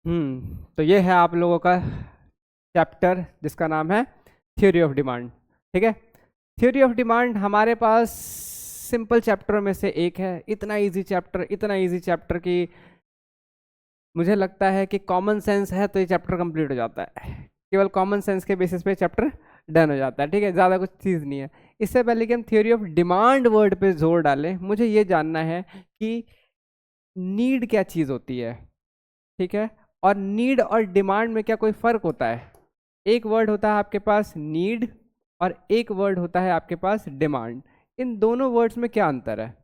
तो ये है आप लोगों का चैप्टर जिसका नाम है थ्योरी ऑफ डिमांड। ठीक है, थ्योरी ऑफ डिमांड हमारे पास सिंपल चैप्टरों में से एक है। इतना इजी चैप्टर कि मुझे लगता है कि कॉमन सेंस है तो ये चैप्टर कंप्लीट हो जाता है। केवल कॉमन सेंस के बेसिस पे चैप्टर डन हो जाता है। ठीक है, ज़्यादा कुछ चीज़ नहीं है। इससे पहले कि हम थ्योरी ऑफ डिमांड वर्ड पे जोर डालें, मुझे ये जानना है कि नीड क्या चीज़ होती है। ठीक है, और नीड और डिमांड में क्या कोई फर्क होता है? एक वर्ड होता है आपके पास नीड और एक वर्ड होता है आपके पास डिमांड। इन दोनों वर्ड्स में क्या अंतर है?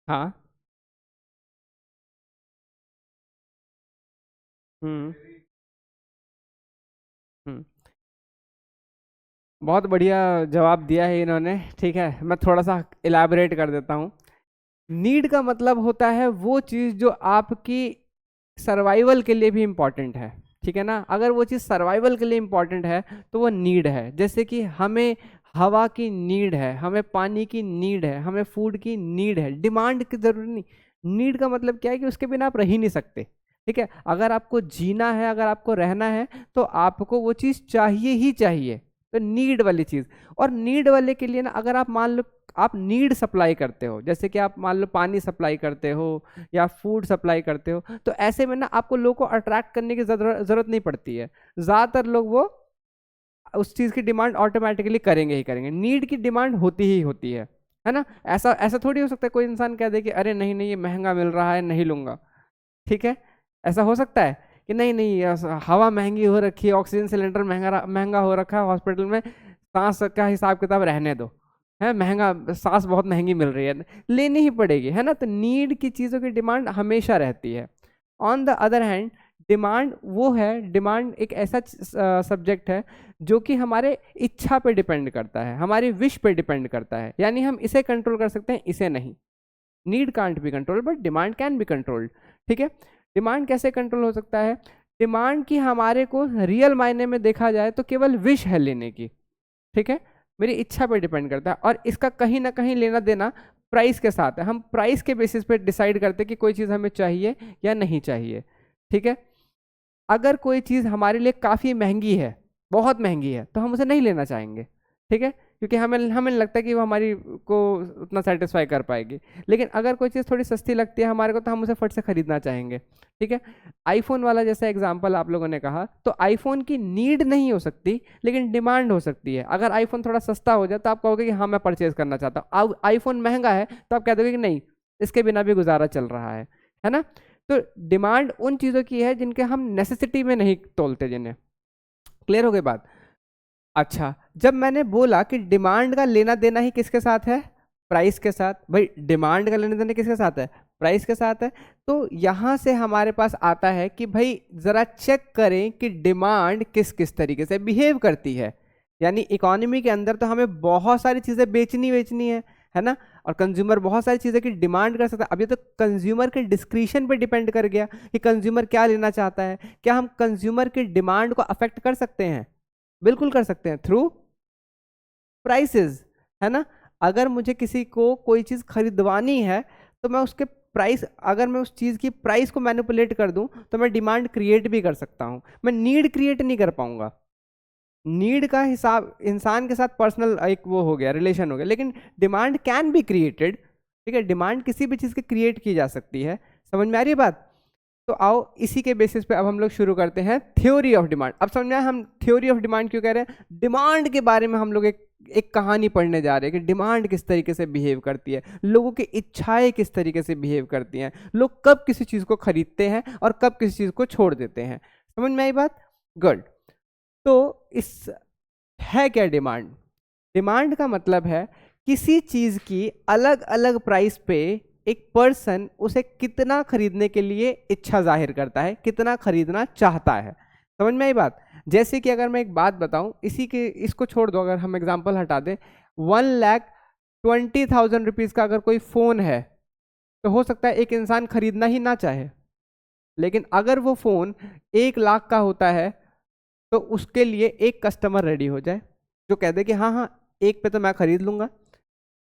हाँ। हम्म। हम्म। बहुत बढ़िया जवाब दिया है इन्होंने। ठीक है, मैं थोड़ा सा इलाबरेट कर देता हूँ। नीड का मतलब होता है वो चीज़ जो आपकी सर्वाइवल के लिए भी इम्पॉर्टेंट है। ठीक है ना, अगर वो चीज़ सर्वाइवल के लिए इम्पॉर्टेंट है तो वो नीड है। जैसे कि हमें हवा की नीड है, हमें पानी की नीड है, हमें फूड की नीड है। डिमांड की जरूरत नहीं। नीड का मतलब क्या है कि उसके बिना आप रह ही नहीं सकते। ठीक है, अगर आपको जीना है, अगर आपको रहना है, तो आपको वो चीज़ चाहिए ही चाहिए। तो नीड वाली चीज़। और नीड वाले के लिए ना, अगर आप मान लो आप नीड सप्लाई करते हो, जैसे कि आप मान लो पानी सप्लाई करते हो या फूड सप्लाई करते हो, तो ऐसे में ना आपको लोगों को अट्रैक्ट करने की जरूरत नहीं पड़ती है। ज़्यादातर लोग वो उस चीज़ की डिमांड ऑटोमेटिकली करेंगे ही करेंगे। नीड की डिमांड होती ही होती है ना। ऐसा ऐसा थोड़ी हो सकता है कोई इंसान कह दे कि अरे नहीं नहीं, ये महंगा मिल रहा है, नहीं लूंगा। ठीक है, ऐसा हो सकता है कि नहीं नहीं, हवा महंगी हो रखी है, ऑक्सीजन सिलेंडर महंगा महंगा हो रखा है हॉस्पिटल में, सांस का हिसाब किताब रहने दो, है महंगा, सांस बहुत महंगी मिल रही है, लेनी ही पड़ेगी, है ना। तो नीड की चीज़ों की डिमांड हमेशा रहती है। On the other hand demand वो है, डिमांड एक ऐसा सब्जेक्ट है जो कि हमारे इच्छा पे डिपेंड करता है, हमारी विश पे डिपेंड करता है। यानी हम इसे कंट्रोल कर सकते हैं, इसे नहीं। Need can't be control but demand can be controlled. ठीक है, डिमांड कैसे कंट्रोल हो सकता है? डिमांड की हमारे को रियल मायने में देखा जाए तो केवल विश है लेने की। ठीक है, मेरी इच्छा पर डिपेंड करता है, और इसका कहीं ना कहीं लेना देना प्राइस के साथ है। हम प्राइस के बेसिस पे डिसाइड करते हैं कि कोई चीज़ हमें चाहिए या नहीं चाहिए। ठीक है, अगर कोई चीज़ हमारे लिए काफ़ी महंगी है, बहुत महंगी है, तो हम उसे नहीं लेना चाहेंगे। ठीक है, क्योंकि हमें हमें लगता है कि वो हमारी को उतना सेटिस्फाई कर पाएगी। लेकिन अगर कोई चीज़ थोड़ी सस्ती लगती है हमारे को, तो हम उसे फट से खरीदना चाहेंगे। ठीक है, आईफोन वाला जैसा एग्जांपल आप लोगों ने कहा, तो आईफोन की नीड नहीं हो सकती लेकिन डिमांड हो सकती है। अगर आईफोन थोड़ा सस्ता हो जाए तो आप कहोगे कि हाँ मैं परचेज करना चाहता हूँ। आईफोन महंगा है तो आप कह दोगे कि नहीं, इसके बिना भी गुजारा चल रहा है ना। तो डिमांड उन चीज़ों की है जिनके हम नेसेसिटी में नहीं तोलते, जिन्हें। क्लियर हो गई बात? अच्छा, जब मैंने बोला कि डिमांड का लेना देना ही किसके साथ है? प्राइस के साथ। भाई डिमांड का लेना देना किसके साथ है? प्राइस के साथ है। तो यहां से हमारे पास आता है कि भाई जरा चेक करें कि डिमांड किस किस तरीके से बिहेव करती है। यानी इकोनॉमी के अंदर तो हमें बहुत सारी चीजें बेचनी बेचनी है ना। और कंज्यूमर बहुत सारी चीजें की डिमांड कर सकता है। अब ये तो कंज्यूमर के डिस्क्रिशन पे डिपेंड कर गया कि कंज्यूमर क्या लेना चाहता है। क्या हम कंज्यूमर की डिमांड को अफेक्ट कर सकते हैं? बिल्कुल कर सकते हैं, थ्रू प्राइसेस, है ना। अगर मुझे किसी को कोई चीज़ खरीदवानी है तो मैं उसके प्राइस, अगर मैं उस चीज़ की प्राइस को मैनिपुलेट कर दूं तो मैं डिमांड क्रिएट भी कर सकता हूं। मैं नीड क्रिएट नहीं कर पाऊंगा। नीड का हिसाब इंसान के साथ पर्सनल एक वो हो गया, रिलेशन हो गया। लेकिन डिमांड कैन बी क्रिएटेड। ठीक है, डिमांड किसी भी चीज़ की क्रिएट की जा सकती है। समझ में आ रही है बात? तो आओ इसी के बेसिस पे अब हम लोग शुरू करते हैं थ्योरी ऑफ डिमांड। अब समझ में आया हम थ्योरी ऑफ डिमांड क्यों कह रहे हैं? डिमांड के बारे में हम लोग एक एक कहानी पढ़ने जा रहे हैं कि डिमांड किस तरीके से बिहेव करती है, लोगों की इच्छाएं किस तरीके से बिहेव करती हैं, लोग कब किसी चीज़ को खरीदते हैं और कब किसी चीज़ को छोड़ देते हैं। समझ में आई बात? गुड। तो इस है क्या डिमांड? डिमांड का मतलब है किसी चीज की अलग अलग प्राइस पे एक पर्सन उसे कितना खरीदने के लिए इच्छा जाहिर करता है, कितना खरीदना चाहता है। समझ में आई बात? जैसे कि अगर मैं एक बात बताऊं, इसी के इसको छोड़ दो, अगर हम एग्जांपल हटा दें, 1,20,000 रुपीज का अगर कोई फोन है, तो हो सकता है एक इंसान खरीदना ही ना चाहे। लेकिन अगर वो फोन 1 लाख का होता है तो उसके लिए एक कस्टमर रेडी हो जाए जो कह दे कि हाँ हाँ, 1 पे तो मैं खरीद लूंगा।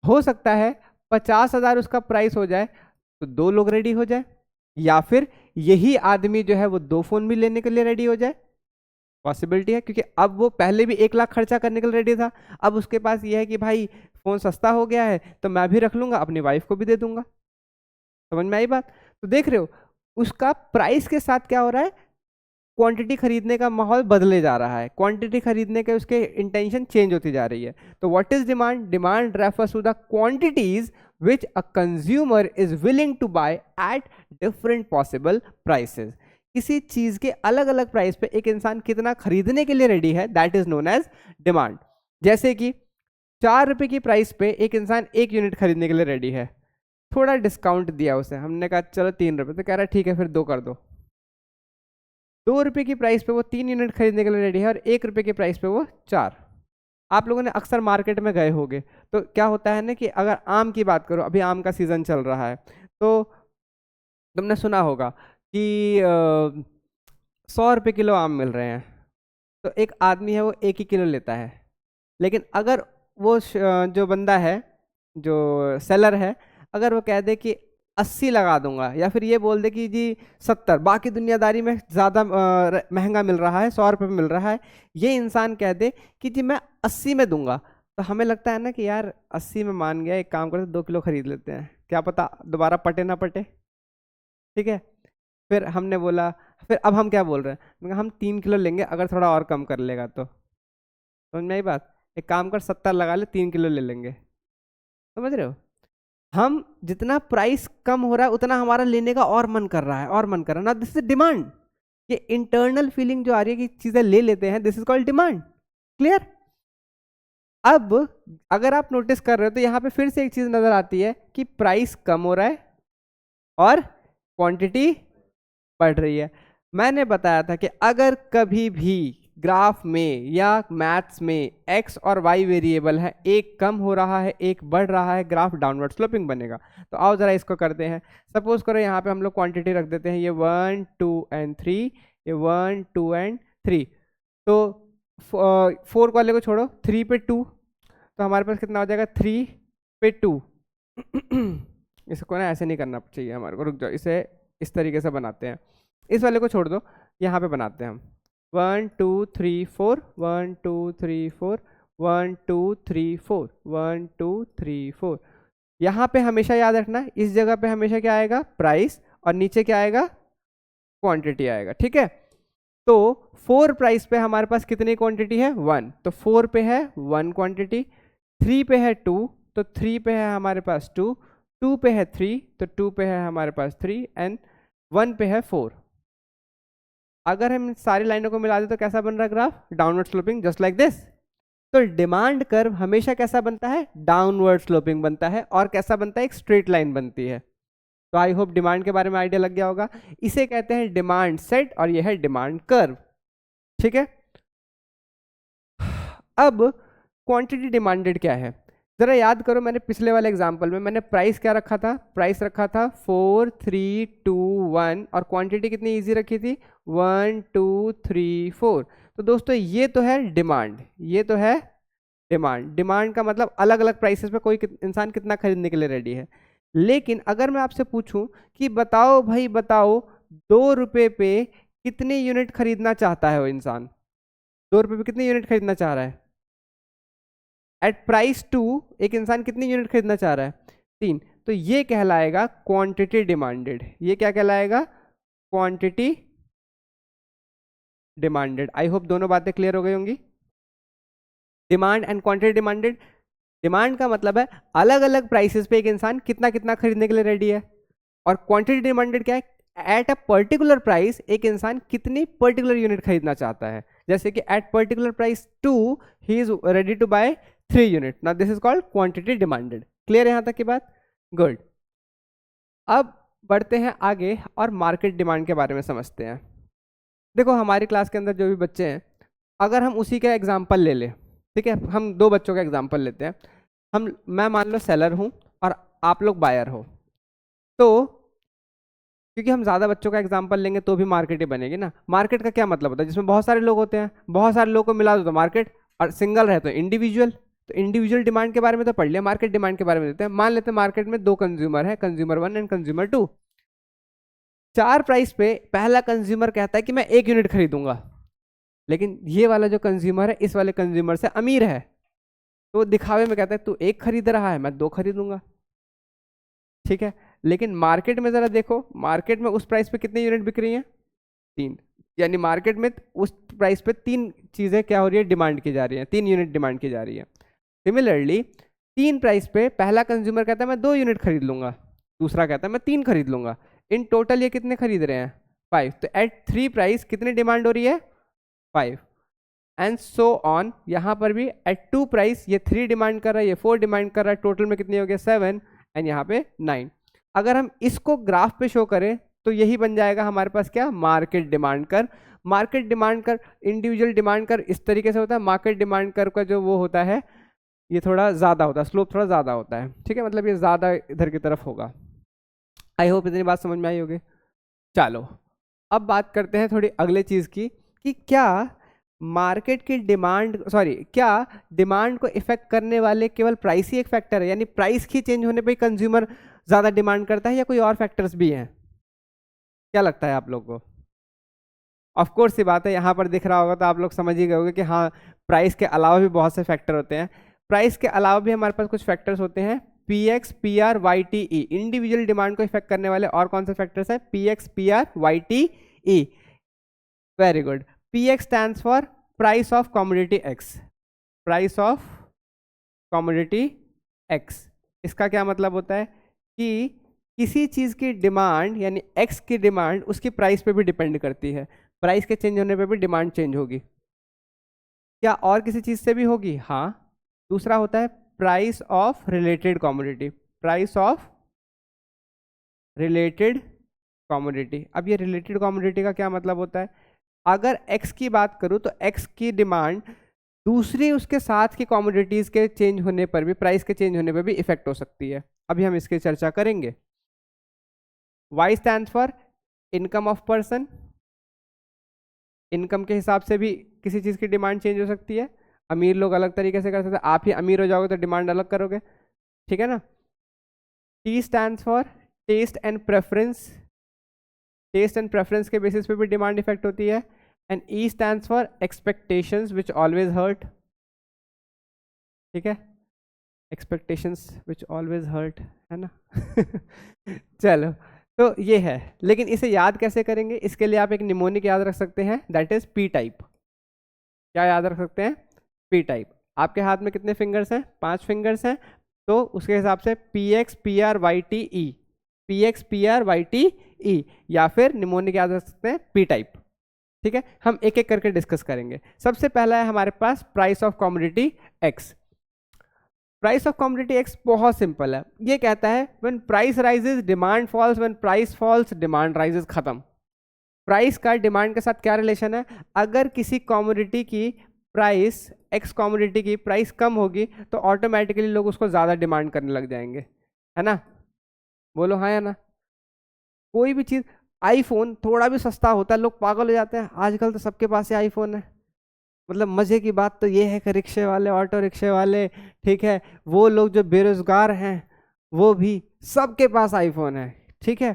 हो सकता है 50,000 उसका प्राइस हो जाए तो 2 लोग रेडी हो जाए, या फिर यही आदमी जो है वो 2 फोन भी लेने के लिए रेडी हो जाए, पॉसिबिलिटी है। क्योंकि अब वो पहले भी 1 लाख खर्चा करने के लिए रेडी था, अब उसके पास ये है कि भाई फोन सस्ता हो गया है तो मैं भी रख लूंगा, अपनी वाइफ को भी दे दूंगा। समझ में आई बात? तो देख रहे हो उसका प्राइस के साथ क्या हो रहा है, क्वांटिटी खरीदने का माहौल बदले जा रहा है, क्वांटिटी खरीदने के उसके इंटेंशन चेंज होती जा रही है। तो what is demand? Demand refers to the quantities which a consumer is willing to buy at different possible prices। किसी चीज के अलग अलग प्राइस पे एक इंसान कितना खरीदने के लिए रेडी है, that is known as demand. जैसे कि 4 रुपए की प्राइस पे एक इंसान 1 यूनिट खरीदने के लिए रेडी है, थोड़ा डिस्काउंट दिया उसे, हमने कहा चलो 3 रुपए, तो कह रहा है ठीक है फिर 2 कर दो। 2 रुपए की प्राइस पे वो 3 यूनिट खरीदने के लिए रेडी है और 1 रुपए की प्राइस पे वो 4। आप लोगों ने अक्सर मार्केट में गए होंगे तो क्या होता है ना कि अगर आम की बात करो, अभी आम का सीजन चल रहा है, तो तुमने सुना होगा कि 100 रुपये किलो आम मिल रहे हैं, तो एक आदमी है वो 1 ही किलो लेता है। लेकिन अगर वो जो बंदा है, जो सेलर है, अगर वो कह दे कि 80 लगा दूंगा, या फिर ये बोल दे कि जी 70, बाकी दुनियादारी में ज़्यादा महंगा मिल रहा है, 100 रुपये में मिल रहा है, ये इंसान कह दे कि जी मैं 80 में दूंगा, तो हमें लगता है ना कि यार 80 में मान गया, एक काम करते 2 किलो खरीद लेते हैं, क्या पता दोबारा पटे ना पटे। ठीक है, फिर हमने बोला, फिर अब हम क्या बोल रहे हैं, मैंने कहा हम 3 किलो लेंगे अगर थोड़ा और कम कर लेगा तो। समझ में आई बात? एक काम कर 70 लगा ले, 3 किलो ले लेंगे। समझ रहे हो? हम जितना प्राइस कम हो रहा है उतना हमारा लेने का और मन कर रहा है, और मन कर रहा है ना, दिस इज डिमांड। ये इंटरनल फीलिंग जो आ रही है कि चीजें ले लेते हैं, this is called demand. Clear? अब अगर आप नोटिस कर रहे हो तो यहाँ पे फिर से एक चीज नजर आती है कि प्राइस कम हो रहा है और क्वांटिटी बढ़ रही है। मैंने बताया था कि अगर कभी भी ग्राफ में या मैथ्स में x और y वेरिएबल है, एक कम हो रहा है एक बढ़ रहा है, ग्राफ डाउनवर्ड स्लोपिंग बनेगा। तो आओ जरा इसको करते हैं। सपोज करो यहाँ पे हम लोग क्वांटिटी रख देते हैं, ये 1 2 एंड 3, ये 1 2 एंड 3। तो 4 वाले को छोड़ो, 3 पे 2, तो हमारे पास कितना हो जाएगा, 3 पे 2। इसको ना ऐसे नहीं करना चाहिए हमारे को, रुक जाओ, इसे इस तरीके से बनाते हैं। इस वाले को छोड़ दो, यहाँ पे बनाते हैं हम 1 2 3 4, 1 2 3 4, 1 2 3 4, 1 2 3 4। यहाँ पे हमेशा याद रखना, इस जगह पे हमेशा क्या आएगा, प्राइस, और नीचे क्या आएगा, क्वांटिटी आएगा। ठीक है, तो 4 प्राइस पे हमारे पास कितनी क्वांटिटी है, 1, तो 4 पे है 1 क्वांटिटी, 3 पे है 2, तो 3 पे है हमारे पास 2, 2 पे है 3, तो 2 पे है हमारे पास 3, एंड 1 पे है 4। अगर हम सारी लाइनों को मिला दे तो कैसा बन रहा है graph, downward sloping, just like this. तो डिमांड कर्व हमेशा कैसा बनता है, डाउनवर्ड स्लोपिंग बनता है, और कैसा बनता है, एक स्ट्रेट लाइन बनती है। तो आई होप डिमांड के बारे में आइडिया लग गया होगा। इसे कहते हैं डिमांड सेट, और यह है डिमांड कर्व। ठीक है, अब क्वांटिटी डिमांडेड क्या है, जरा याद करो। मैंने पिछले वाले एग्जांपल में मैंने प्राइस क्या रखा था, प्राइस रखा था 4 3 2 1, और क्वांटिटी कितनी इजी रखी थी, 1 2 3 4। तो दोस्तों ये तो है डिमांड, ये तो है डिमांड। डिमांड का मतलब अलग अलग प्राइसेस पे कोई इंसान कितना खरीदने के लिए रेडी है। लेकिन अगर मैं आपसे पूछूं कि बताओ भाई बताओ, 2 रुपए पे कितने यूनिट खरीदना चाहता है वो इंसान, 2 रुपए पे कितने यूनिट खरीदना चाह रहा है, एट प्राइस 2 एक इंसान कितनी यूनिट खरीदना चाह रहा है, 3। तो ये कहलाएगा क्वांटिटी डिमांडेड। ये क्या कहलाएगा, क्वांटिटी डिमांडेड। आई होप दोनों बातें क्लियर हो गई होंगी। Demand and quantity demanded, demand का मतलब है अलग अलग प्राइसेस पे एक इंसान कितना कितना खरीदने के लिए रेडी है, और क्वांटिटी डिमांडेड क्या है, एट अ पर्टिकुलर प्राइस एक इंसान कितनी पर्टिकुलर यूनिट खरीदना चाहता है। जैसे कि at particular price 2 he is ready to buy 3 unit. Now this is called quantity demanded. Clear है यहाँ तक की बात? गुड। अब बढ़ते हैं आगे और मार्केट डिमांड के बारे में समझते हैं। देखो हमारी क्लास के अंदर जो भी बच्चे हैं, अगर हम उसी का एग्जाम्पल ले लें, ठीक है, हम 2 बच्चों का एग्जाम्पल लेते हैं। मैं मान लो सेलर हूँ और आप लोग बायर हो, तो क्योंकि हम ज़्यादा बच्चों का एग्जाम्पल लेंगे तो भी मार्केट ही बनेगी ना। मार्केट का क्या मतलब होता है, जिसमें बहुत सारे लोग होते हैं, बहुत सारे लोगों को मिला दो तो मार्केट, और सिंगल रहे तो इंडिविजुअल। तो इंडिविजुअल डिमांड के बारे में तो पढ़ लिया, मार्केट डिमांड के बारे में देते हैं। मान लेते हैं मार्केट में 2 कंज्यूमर है, कंज्यूमर 1 एंड कंज्यूमर 2। 4 प्राइस पे पहला कंज्यूमर कहता है कि मैं 1 यूनिट खरीदूंगा, लेकिन ये वाला जो कंज्यूमर है इस वाले कंज्यूमर से अमीर है, तो दिखावे में कहता है तू 1 खरीद रहा है, मैं 2 खरीदूंगा। ठीक है, लेकिन मार्केट में जरा देखो, मार्केट में उस प्राइस पे कितने यूनिट बिक रही हैं? 3। यानी मार्केट में उस प्राइस पे 3 चीजें क्या हो रही है, डिमांड की जा रही है, 3 यूनिट डिमांड की जा रही है। सिमिलरली 3 प्राइस पे पहला कंज्यूमर कहता है मैं 2 यूनिट खरीद लूंगा, दूसरा कहता है मैं 3 खरीद लूंगा। इन टोटल ये कितने खरीद रहे हैं? 5। तो एट 3 प्राइस कितनी डिमांड हो रही है? 5 एंड सो ऑन। यहाँ पर भी एट 2 प्राइस ये 3 डिमांड कर रहा है, ये 4 डिमांड कर रहा है, टोटल में कितनी हो गया? 7 एंड यहाँ पे 9। अगर हम इसको ग्राफ पे शो करें तो यही बन जाएगा हमारे पास क्या? मार्केट डिमांड कर। मार्केट डिमांड कर, इंडिविजुअल डिमांड कर इस तरीके से होता है, मार्केट डिमांड कर का जो वो होता है ये थोड़ा ज़्यादा होता है, स्लोप थोड़ा ज़्यादा होता है। ठीक है, मतलब ये ज़्यादा इधर की तरफ होगा। आई होप इतनी बात समझ में आई होगी। चलो अब बात करते हैं थोड़ी अगले चीज़ की, कि क्या मार्केट की डिमांड क्या डिमांड को इफेक्ट करने वाले केवल प्राइस ही एक फैक्टर है, यानी प्राइस की चेंज होने पे कंज्यूमर ज़्यादा डिमांड करता है, या कोई और फैक्टर्स भी हैं? क्या लगता है आप लोगों को? ऑफ कोर्स ये बात है, यहाँ पर दिख रहा होगा तो आप लोग समझ ही गए होंगे कि हाँ, प्राइस के अलावा भी बहुत से फैक्टर होते हैं। प्राइस के अलावा भी हमारे पास कुछ फैक्टर्स होते हैं, PX, PR, YTE। Individual demand को इफेक्ट करने वाले और कौन से फैक्टर्स हैं? PX, PR, YTE। Very good. PX stands for price of commodity X। Price of commodity X, इसका क्या मतलब होता है कि किसी चीज की डिमांड यानी X की डिमांड उसकी प्राइस पे भी डिपेंड करती है, प्राइस के चेंज होने पे भी डिमांड चेंज होगी। क्या और किसी चीज से भी होगी? हाँ। दूसरा होता है price of related commodity. Price of related commodity. अब ये रिलेटेड कमोडिटी का क्या मतलब होता है? अगर X की बात करूं तो X की डिमांड दूसरी उसके साथ की कमोडिटीज के चेंज होने पर भी, प्राइस के चेंज होने पर भी इफेक्ट हो सकती है। अभी हम इसकी चर्चा करेंगे। Y stand for income of person. Income के हिसाब से भी किसी चीज़ की डिमांड चेंज हो सकती है। अमीर लोग अलग तरीके से कर सकते हैं, आप ही अमीर हो जाओगे तो डिमांड अलग करोगे। ठीक है ना। T stand for taste and preference. Taste and preference के बेसिस पे भी डिमांड इफेक्ट होती है। And E stand for expectations which always hurt. ठीक है, एक्सपेक्टेशंस विच ऑलवेज हर्ट, है ना। चलो, तो ये है, लेकिन इसे याद कैसे करेंगे? इसके लिए आप एक निमोनिक याद रख सकते हैं, दैट इज P टाइप। क्या याद रख सकते हैं? P type. आपके हाथ में कितने फिंगर्स हैं? 5 फिंगर्स हैं, तो उसके हिसाब से PX, PR, YTE। PX, PR, YTE, या फिर निमोनिक याद रख सकते हैं P टाइप। ठीक है, हम एक एक करके डिस्कस करेंगे। सबसे पहला है हमारे पास price of commodity X। Price of commodity X बहुत सिंपल है, ये कहता है when price rises demand falls, when price falls demand rises. खत्म। प्राइस का डिमांड के साथ क्या रिलेशन है? अगर किसी कमोडिटी की प्राइस, X कमोडिटी की प्राइस कम होगी तो ऑटोमेटिकली लोग उसको ज़्यादा डिमांड करने लग जाएंगे, है ना। बोलो हाँ या ना। कोई भी चीज़, आईफोन थोड़ा भी सस्ता होता है लोग पागल हो जाते हैं, आजकल तो सबके पास ही आईफोन है। मतलब मज़े की बात तो ये है कि रिक्शे वाले, ऑटो रिक्शे वाले, ठीक है, वो लोग जो बेरोजगार हैं वो भी, सबके पास आईफोन है। ठीक है,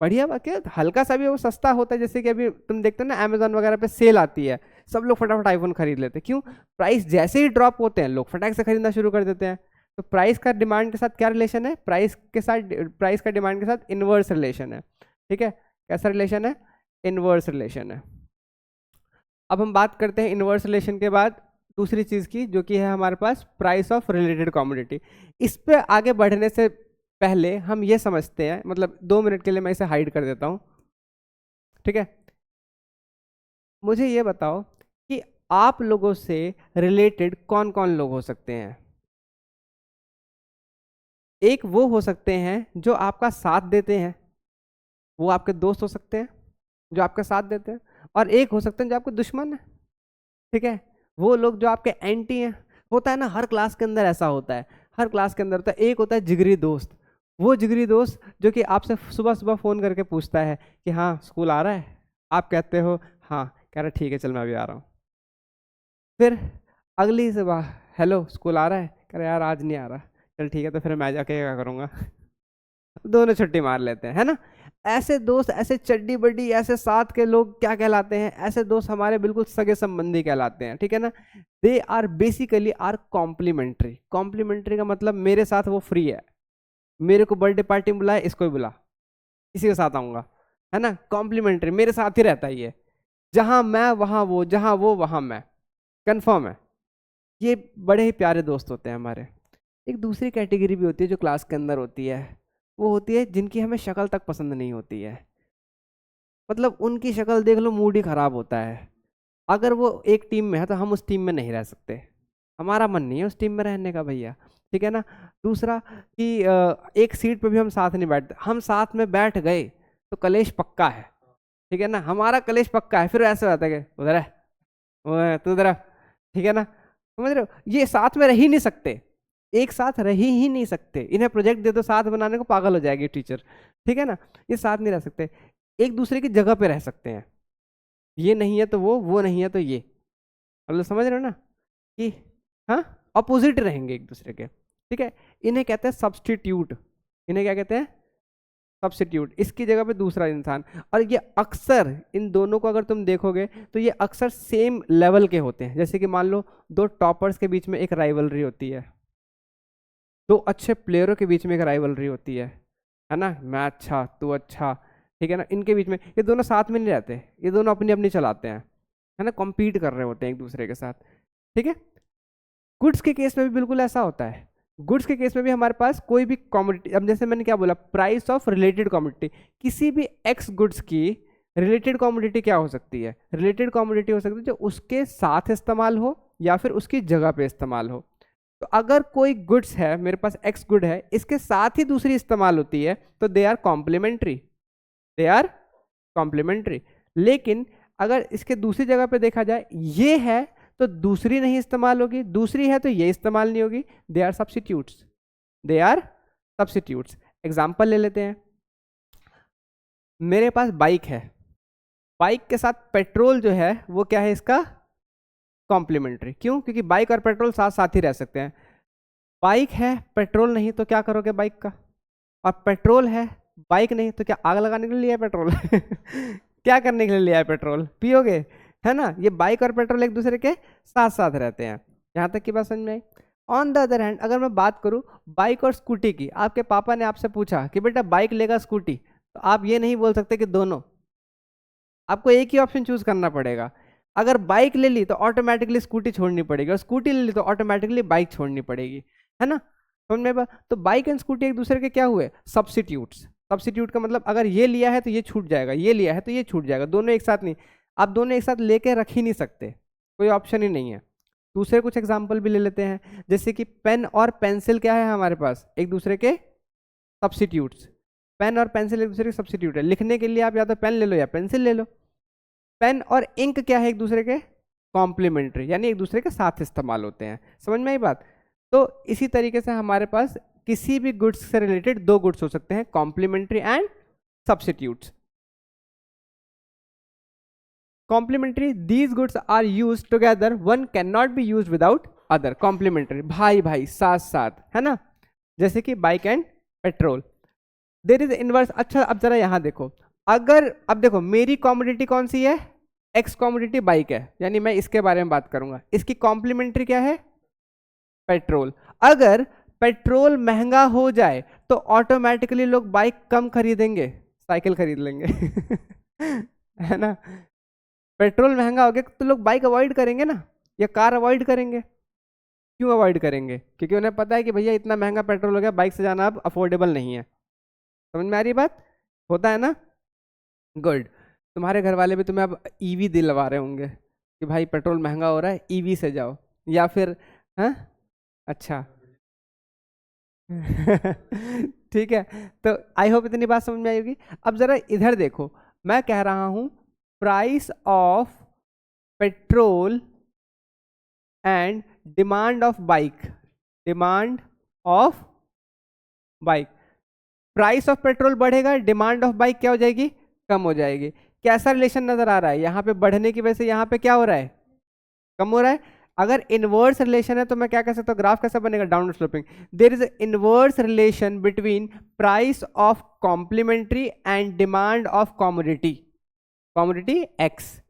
बढ़िया बात है। हल्का सा भी वो सस्ता होता है, जैसे कि अभी तुम देखते हो ना अमेजोन वगैरह पे सेल आती है, सब लोग फटाफट आईफोन खरीद लेते हैं। क्यों? प्राइस जैसे ही ड्रॉप होते हैं लोग फटाक से खरीदना शुरू कर देते हैं। तो प्राइस का डिमांड के साथ क्या रिलेशन है? प्राइस के साथ, प्राइस का डिमांड के साथ इनवर्स रिलेशन है। ठीक है, कैसा रिलेशन है? इनवर्स रिलेशन है। अब हम बात करते हैं इनवर्स रिलेशन के बाद दूसरी चीज़ की, जो कि है हमारे पास प्राइस ऑफ रिलेटेड कमोडिटी। इस पे आगे बढ़ने से पहले हम ये समझते हैं, मतलब 2 मिनट के लिए मैं इसे हाइड कर देता हूँ। ठीक है, मुझे ये बताओ कि आप लोगों से रिलेटेड कौन कौन लोग हो सकते हैं? एक वो हो सकते हैं जो आपका साथ देते हैं, वो आपके दोस्त हो सकते हैं जो आपका साथ देते हैं, और एक हो सकते हैं जो आपके दुश्मन है। ठीक है, वो लोग जो आपके एंटी हैं। होता है ना, हर क्लास के अंदर ऐसा होता है, हर क्लास के अंदर होता है। एक होता है जिगरी दोस्त, वो जिगरी दोस्त जो कि आपसे सुबह सुबह फ़ोन करके पूछता है कि हाँ स्कूल आ रहा है, आप कहते हो हाँ, कह रहा ठीक है चल मैं अभी आ रहा हूँ। फिर अगली सुबह हेलो स्कूल आ रहा है, कह रहे यार आज नहीं आ रहा, चल ठीक है तो फिर मैं जाके क्या करूँगा दोनों छुट्टी मार लेते हैं, है ना। ऐसे दोस्त, ऐसे चड्डी बड्डी, ऐसे साथ के लोग क्या कहलाते हैं, ऐसे दोस्त हमारे बिल्कुल सगे संबंधी कहलाते हैं, ठीक है ना। They are basically are complementary. Complementary का मतलब मेरे साथ वो फ्री है, मेरे को बर्थडे पार्टी में बुलाए, इसको भी बुला, इसी के साथ आऊंगा, है ना। कॉम्प्लीमेंट्री, मेरे साथ ही रहता है ये, जहां मैं वहां वो, जहां वो वहां मैं, कंफर्म है। ये बड़े ही प्यारे दोस्त होते हैं हमारे। एक दूसरी कैटेगरी भी होती है जो क्लास के अंदर होती है, वो होती है जिनकी हमें शक्ल तक पसंद नहीं होती है। मतलब उनकी शक्ल देख लो मूड ही खराब होता है। अगर वो एक टीम में है तो हम उस टीम में नहीं रह सकते, हमारा मन नहीं है उस टीम में रहने का भैया, ठीक है ना। दूसरा कि एक सीट पे भी हम साथ नहीं बैठते, हम साथ में बैठ गए तो कलेश पक्का है, ठीक है ना, हमारा कलेश पक्का है। फिर ऐसे होता है कि उधर है तू उधर, ठीक है ना, समझ रहे हो। ये साथ में रह ही नहीं सकते, एक साथ रह ही नहीं सकते। इन्हें प्रोजेक्ट दे दो साथ बनाने को, पागल हो जाएगी टीचर, ठीक है ना। ये साथ नहीं रह सकते, एक दूसरे की जगह पे रह सकते हैं। ये नहीं है तो वो नहीं है तो ये, मतलब समझ रहे हो ना कि हाँ, अपोजिट रहेंगे एक दूसरे के, ठीक है। इन्हें कहते हैं सब्स्टिट्यूट। इन्हें क्या कहते हैं, सब्स्टिट्यूट। इसकी जगह पे दूसरा इंसान। और ये अक्सर इन दोनों को अगर तुम देखोगे तो ये अक्सर सेम लेवल के होते हैं। जैसे कि मान लो दो टॉपर्स के बीच में एक राइवलरी होती है, दो अच्छे प्लेयरों के बीच में एक राइवलरी होती है ना, मैं अच्छा तू अच्छा, ठीक है ना। इनके बीच में ये दोनों साथ में नहीं रहते, ये दोनों अपनी अपनी चलाते हैं, है ना, कॉम्पीट कर रहे होते हैं एक दूसरे के साथ, ठीक है। गुड्स के केस में भी बिल्कुल ऐसा होता है। गुड्स के केस में भी हमारे पास कोई भी कॉमोडिटी, अब जैसे मैंने क्या बोला, प्राइस ऑफ रिलेटेड कॉमोडिटी, किसी भी एक्स गुड्स की रिलेटेड कॉमोडिटी क्या हो सकती है, रिलेटेड कॉमोडिटी हो सकती है जो उसके साथ इस्तेमाल हो या फिर उसकी जगह पे इस्तेमाल हो। तो अगर कोई गुड्स है, मेरे पास एक्स गुड है, इसके साथ ही दूसरी इस्तेमाल होती है तो they are complementary, they are complementary. लेकिन अगर इसके दूसरी जगह पे देखा जाए, ये है तो दूसरी नहीं इस्तेमाल होगी, दूसरी है तो ये इस्तेमाल नहीं होगी, they are substitutes, they are substitutes. Example ले लेते हैं, मेरे पास बाइक है, बाइक के साथ पेट्रोल जो है वो क्या है इसका, कॉम्प्लीमेंट्री। क्यों, क्योंकि बाइक और पेट्रोल साथ साथ ही रह सकते हैं। बाइक है पेट्रोल नहीं तो क्या करोगे बाइक का, और पेट्रोल है बाइक नहीं तो क्या आग लगाने के लिए लिया है पेट्रोल क्या करने के लिए लिया है पेट्रोल, पियोगे, है ना। ये बाइक और पेट्रोल एक दूसरे के साथ साथ रहते हैं। यहाँ तक की बात समझ में आई। ऑन द अदर हैंड अगर मैं बात करूँ बाइक और स्कूटी की, आपके पापा ने आपसे पूछा कि बेटा बाइक लेगा स्कूटी, तो आप ये नहीं बोल सकते कि दोनों, आपको एक ही ऑप्शन चूज करना पड़ेगा। अगर बाइक ले ली तो ऑटोमेटिकली स्कूटी छोड़नी पड़ेगी, और स्कूटी ले ली तो ऑटोमेटिकली बाइक छोड़नी पड़ेगी, है ना। समझ में बात। तो बाइक एंड स्कूटी एक दूसरे के क्या हुए, सब्स्टिट्यूट्स। सब्स्टिट्यूट का मतलब अगर ये लिया है तो ये छूट जाएगा, ये लिया है तो ये छूट जाएगा, दोनों एक साथ नहीं। आप दोनों एक साथ लेके रख ही नहीं सकते, कोई ऑप्शन ही नहीं है। दूसरे कुछ एग्जाम्पल भी ले लेते हैं, जैसे कि पेन और पेंसिल क्या है हमारे पास, एक दूसरे के सब्स्टिट्यूट्स। पेन और पेंसिल एक दूसरे के सब्स्टिट्यूट है। लिखने के लिए आप या तो पेन ले लो या पेंसिल ले लो। पेन और इंक क्या है, एक दूसरे के कॉम्प्लीमेंट्री, यानी एक दूसरे के साथ इस्तेमाल होते हैं। समझ में आई बात। तो इसी तरीके से हमारे पास किसी भी गुड्स से रिलेटेड दो गुड्स हो सकते हैं, complementary and substitutes. Complementary, these goods are used together, one can not be used without other. Complementary, भाई भाई साथ साथ, है ना, जैसे कि bike and petrol. There is inverse. अच्छा अब जरा यहां देखो, अगर अब देखो मेरी कॉमोडिटी कौन सी है, एक्स कॉमोडिटी बाइक है, यानी मैं इसके बारे में बात करूंगा। इसकी कॉम्प्लीमेंट्री क्या है, पेट्रोल। अगर पेट्रोल महंगा हो जाए तो ऑटोमेटिकली लोग बाइक कम खरीदेंगे, साइकिल खरीद लेंगे है ना। पेट्रोल महंगा हो गया तो लोग बाइक अवॉइड करेंगे ना, या कार अवॉइड करेंगे। क्यों अवॉइड करेंगे, क्योंकि उन्हें पता है कि भैया इतना महंगा पेट्रोल हो गया, बाइक से जाना अब अफोर्डेबल नहीं है। समझ में आ रही बात, होता है ना। गुड। तुम्हारे घर वाले भी तुम्हें अब ईवी दिलवा रहे होंगे कि भाई पेट्रोल महंगा हो रहा है, ईवी से जाओ, या फिर हाँ अच्छा ठीक है। तो आई होप इतनी बात समझ में आई होगी। अब जरा इधर देखो, मैं कह रहा हूं price of petrol and demand of bike, demand of bike. Price of petrol बढ़ेगा, डिमांड ऑफ बाइक क्या हो जाएगी, कम हो जाएगी। कैसा रिलेशन नजर आ रहा है, यहाँ पे बढ़ने की वजह से यहाँ पे क्या हो रहा है, कम हो रहा है। अगर इनवर्स रिलेशन है तो मैं क्या कह सकता हूँ, ग्राफ कैसा बनेगा, downward sloping. There is inverse relation between price of complementary and demand of commodity, commodity X,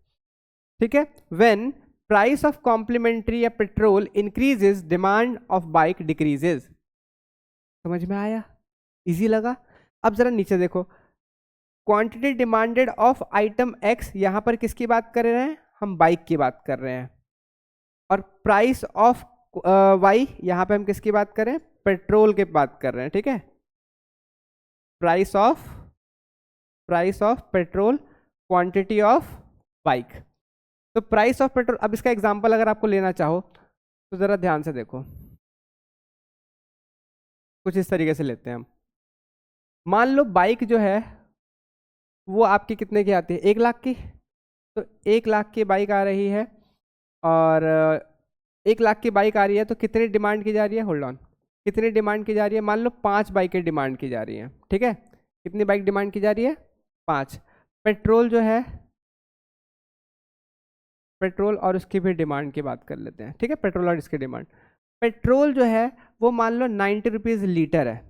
ठीक है। व्हेन प्राइस ऑफ कॉम्प्लीमेंट्री या petrol increases, demand of bike decreases. समझ में आया, इजी लगा। अब जरा नीचे देखो, quantity demanded of item X, यहां पर किसकी बात कर रहे हैं, हम बाइक की बात कर रहे हैं। और प्राइस ऑफ वाई, यहां पे हम किसकी बात कर रहे हैं, पेट्रोल की बात कर रहे हैं, ठीक है। Price of petrol, quantity of bike. तो प्राइस ऑफ पेट्रोल, अब इसका एग्जांपल अगर आपको लेना चाहो तो जरा ध्यान से देखो, कुछ इस तरीके से लेते हैं हम। मान लो बाइक जो है वो आपकी कितने की आती है, 1 लाख की। तो 1 लाख की बाइक आ रही है, और 1 लाख की बाइक आ रही है तो कितनी डिमांड की जा रही है, होल्ड ऑन, कितनी डिमांड की जा रही है, मान लो 5 बाइकें डिमांड की जा रही है, ठीक है। कितनी बाइक डिमांड की जा रही है, 5। पेट्रोल जो है, पेट्रोल और उसकी भी डिमांड की बात कर लेते हैं, ठीक है। पेट्रोल और इसकी डिमांड, पेट्रोल जो है वो मान लो 90 रुपीज़ लीटर है।